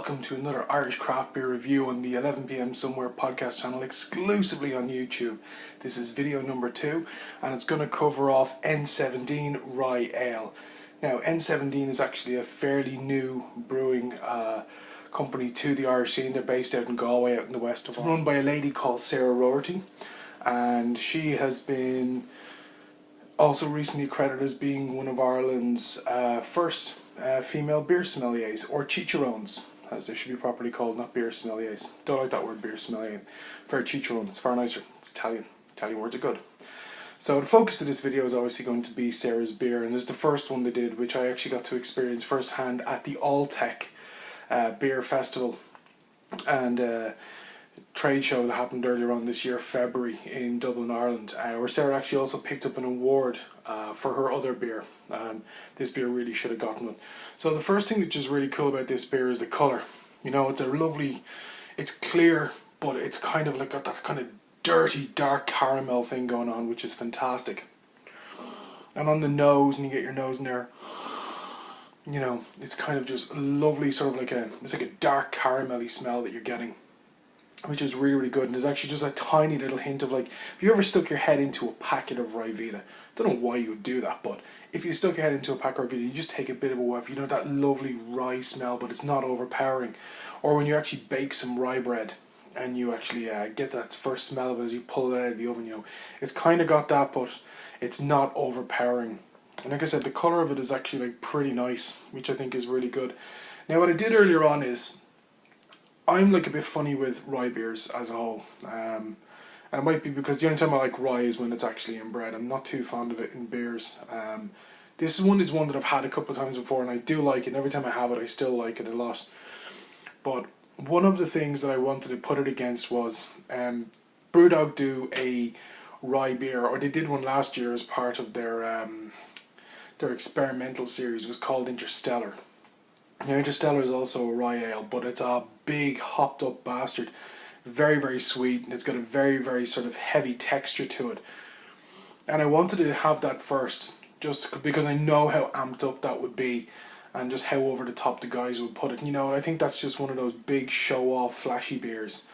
welcome to another Irish craft beer review on the 11pm Somewhere podcast channel, exclusively on YouTube. This is video number 2, and it's going to cover off N17 Rye Ale. Now, N17 is actually a fairly new brewing company to the Irish scene. They're based out in Galway, out in the west of Ireland. It's run by a lady called Sarah Roherty, and she has been also recently credited as being one of Ireland's first female beer sommeliers, or chicharrones, as they should be properly called, not beer sommeliers. Don't like that word, beer sommelier. For chicharrone, it's far nicer. It's Italian. Italian words are good. So the focus of this video is obviously going to be Sarah's beer, and it's the first one they did, which I actually got to experience firsthand at the Alltech Beer Festival and trade show that happened earlier on this year, February, in Dublin, Ireland, where Sarah actually also picked up an award for her other beer. This beer really should have gotten one. So the first thing that's just really cool about this beer is the colour. You know, it's a lovely, it's clear, but it's kind of like got that kind of dirty, dark caramel thing going on, which is fantastic. And on the nose, and you get your nose in there, you know, it's kind of just lovely, sort of like it's like a dark caramelly smell that you're getting, which is really, really good. And there's actually just a tiny little hint of, like, if you ever stuck your head into a packet of Rye Ale, don't know why you would do that, but if you stuck your head into a packet of Rye Ale, you just take a bit of a whiff, you know, that lovely rye smell, but it's not overpowering. Or when you actually bake some rye bread and you actually get that first smell of it as you pull it out of the oven, you know, it's kind of got that, but it's not overpowering. And like I said, the colour of it is actually like pretty nice, which I think is really good. Now, what I did earlier on is, I'm like a bit funny with rye beers as a whole, and it might be because the only time I like rye is when it's actually in bread. I'm not too fond of it in beers. This one is one that I've had a couple of times before, and I do like it, and every time I have it I still like it a lot. But one of the things that I wanted to put it against was, Brewdog do a rye beer, or they did one last year as part of their experimental series. It was called Interstellar. Now, Interstellar is also a rye ale, but it's a big hopped up bastard. Very, very sweet, and it's got a very, very sort of heavy texture to it. And I wanted to have that first, just because I know how amped up that would be, and just how over the top the guys would put it. You know, I think that's just one of those big show off flashy beers.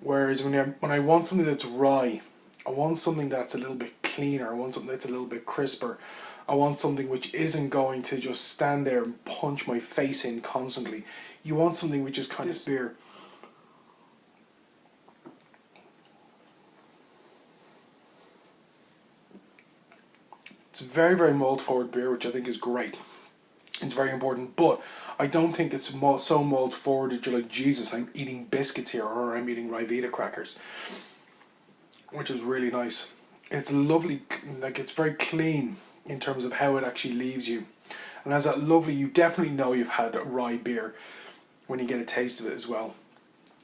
Whereas when I want something that's rye, I want something that's a little bit cleaner, I want something that's a little bit crisper. I want something which isn't going to just stand there and punch my face in constantly. You want something which is kind of this beer. It's a very, very malt forward beer, which I think is great. It's very important, but I don't think it's so malt forward that you're like, Jesus, I'm eating biscuits here, or I'm eating Rye crackers, which is really nice. It's lovely, like, it's very clean in terms of how it actually leaves you, and as that lovely, you definitely know you've had a rye beer when you get a taste of it as well,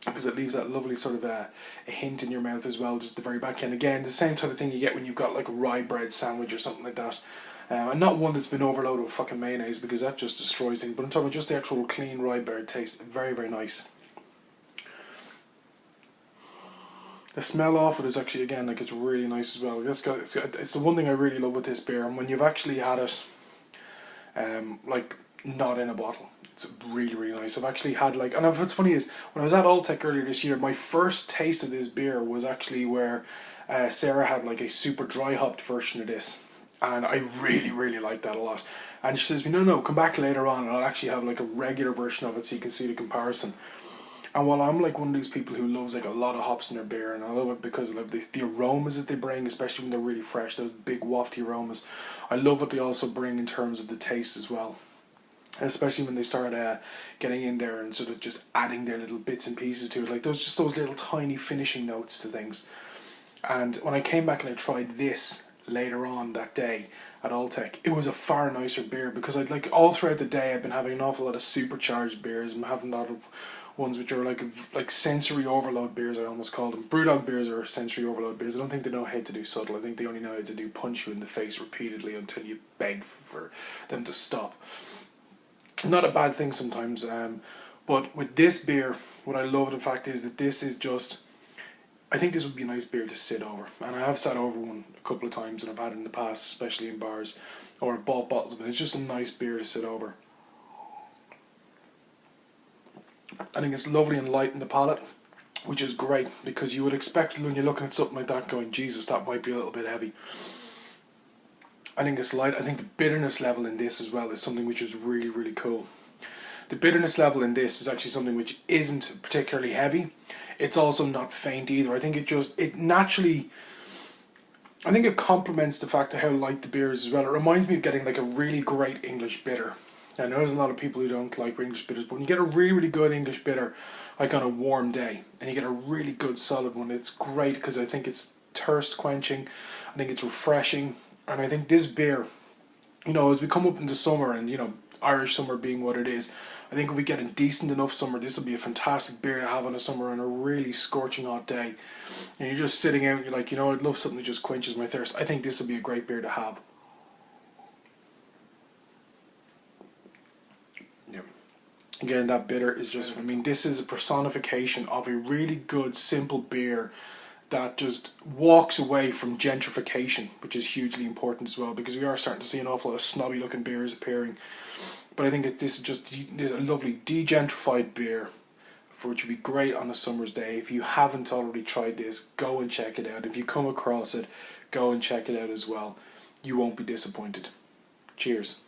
because it leaves that lovely sort of a hint in your mouth as well, just the very back end. Again, the same type of thing you get when you've got like a rye bread sandwich or something like that, and not one that's been overloaded with fucking mayonnaise, because that just destroys things, but I'm talking about just the actual clean rye bread taste. Very, very nice. The smell off it is actually, again, like, it's really nice as well. It's the one thing I really love with this beer, and when you've actually had it, like, not in a bottle, it's really, really nice. I've actually had, like, and what's funny is, when I was at Alltech earlier this year, my first taste of this beer was actually where Sarah had like a super dry hopped version of this, and I really, really liked that a lot. And she says, no, come back later on and I'll actually have like a regular version of it so you can see the comparison. And while I'm like one of these people who loves like a lot of hops in their beer, and I love it because of the aromas that they bring, especially when they're really fresh, those big wafty aromas, I love what they also bring in terms of the taste as well. Especially when they start getting in there and sort of just adding their little bits and pieces to it, like those little tiny finishing notes to things. And when I came back and I tried this later on that day at Alltech, it was a far nicer beer, because I'd like all throughout the day I've been having an awful lot of supercharged beers. I'm having a lot of ones which are like sensory overload beers, I almost call them. Brewdog beers are sensory overload beers. I don't think they know how to do subtle. I think they only know how to do punch you in the face repeatedly until you beg for them to stop. Not a bad thing sometimes, but with this beer, what I love the fact is that this is just, I think this would be a nice beer to sit over, and I have sat over one a couple of times, and I've had it in the past, especially in bars, or I've bought bottles, but it's just a nice beer to sit over. I think it's lovely and light in the palate, which is great, because you would expect when you're looking at something like that going, Jesus, that might be a little bit heavy. I think it's light. I think the bitterness level in this as well is something which is really, really cool. The bitterness level in this is actually something which isn't particularly heavy. It's also not faint either. I think it complements the fact of how light the beer is as well. It reminds me of getting like a really great English bitter. I know there's a lot of people who don't like English bitters, but when you get a really, really good English bitter, like on a warm day, and you get a really good solid one, it's great, because I think it's thirst quenching, I think it's refreshing, and I think this beer, as we come up into summer, and Irish summer being what it is, I think if we get a decent enough summer, this will be a fantastic beer to have on a summer on a really scorching hot day. And you're just sitting out and you're like, I'd love something that just quenches my thirst. I think this will be a great beer to have. Yeah. Again, that bitter is just, this is a personification of a really good, simple beer that just walks away from gentrification, which is hugely important as well, because we are starting to see an awful lot of snobby looking beers appearing. But I think this is just a lovely degentrified beer, for which would be great on a summer's day. If you haven't already tried this, go and check it out. If you come across it, go and check it out as well. You won't be disappointed. Cheers.